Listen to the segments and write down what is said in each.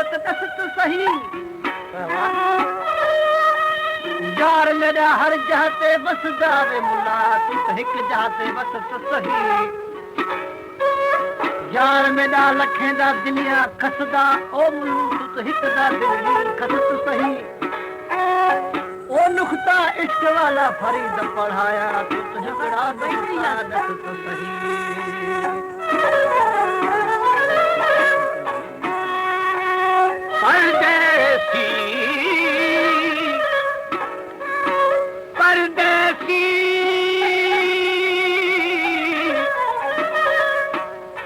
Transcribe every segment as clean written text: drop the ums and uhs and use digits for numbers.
बात दस तू सही यार मेरा हर जहाते बसदा वे मुला तू एक जहाते बस तू सही यार मेरा लखें दा दुनिया खसदा ओ मुलू तू एक दा दिली खस तू सही ओ नुख्ता इश्क वाला फरीद पढ़ाया तू झगड़ा बैठिया दस तू सही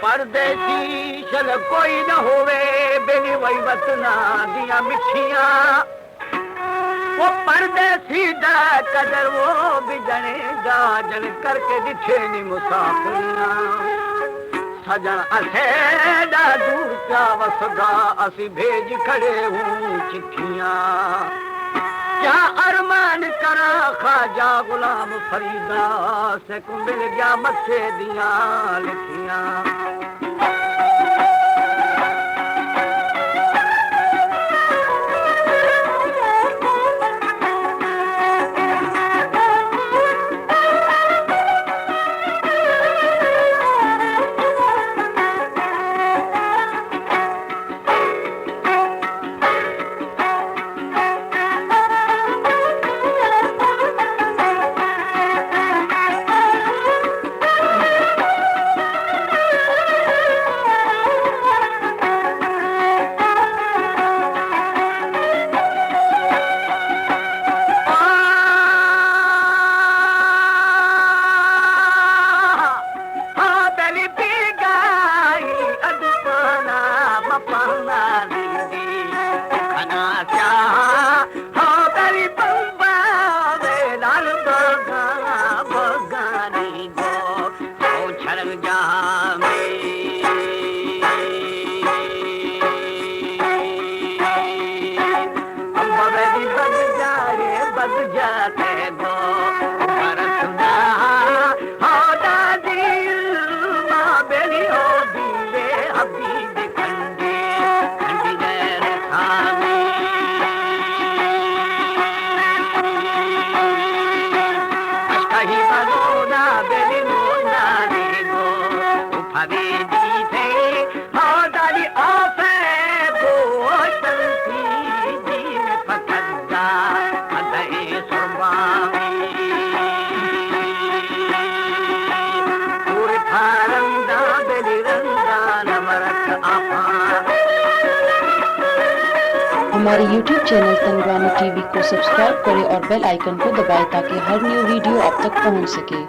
परदेसी चल कोई न होवे बेनी वही वतना दिया मिठिया वो परदेसी दा कदर वो भी जनेगा जन करके दिखे नी मुसाफिरियां सजन असे दा दूर क्या वसदा असी भेज खड़े हूँ चिट्ठियां क्या अरमान करा खाजा गुलाम फरीदा से को मिल गया मथे दिया लिखियां हमारे YouTube चैनल तनवानी टीवी को सब्सक्राइब करें और बेल आइकन को दबाएं ताकि हर न्यू वीडियो आप तक पहुंच सके।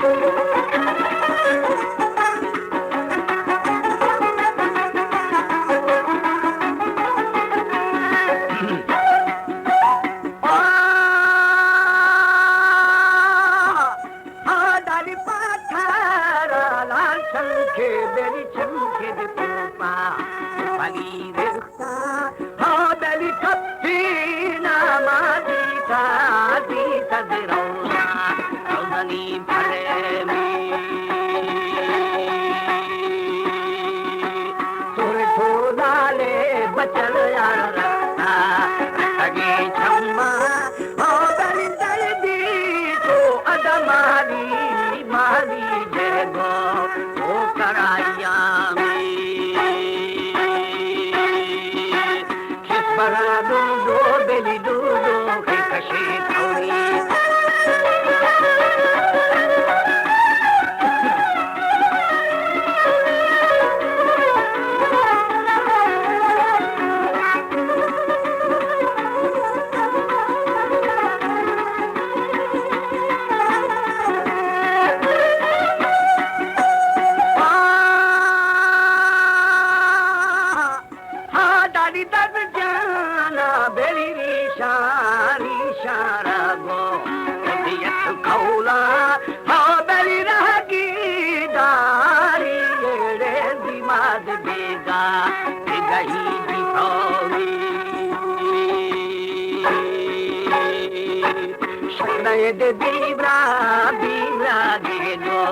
de vibra vibra de no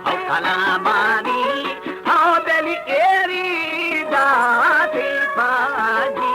au kalamani au beli eri da ti pa di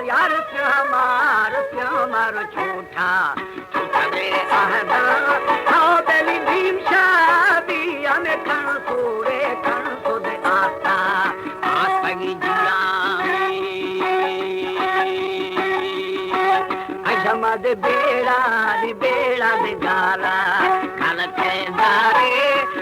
यार हमारो छोटा छोटा दे आहदा आओ बेली भीम शादी हमें कण सो दे आता पगी जिया मद बेड़ा दे गाला कल के दारे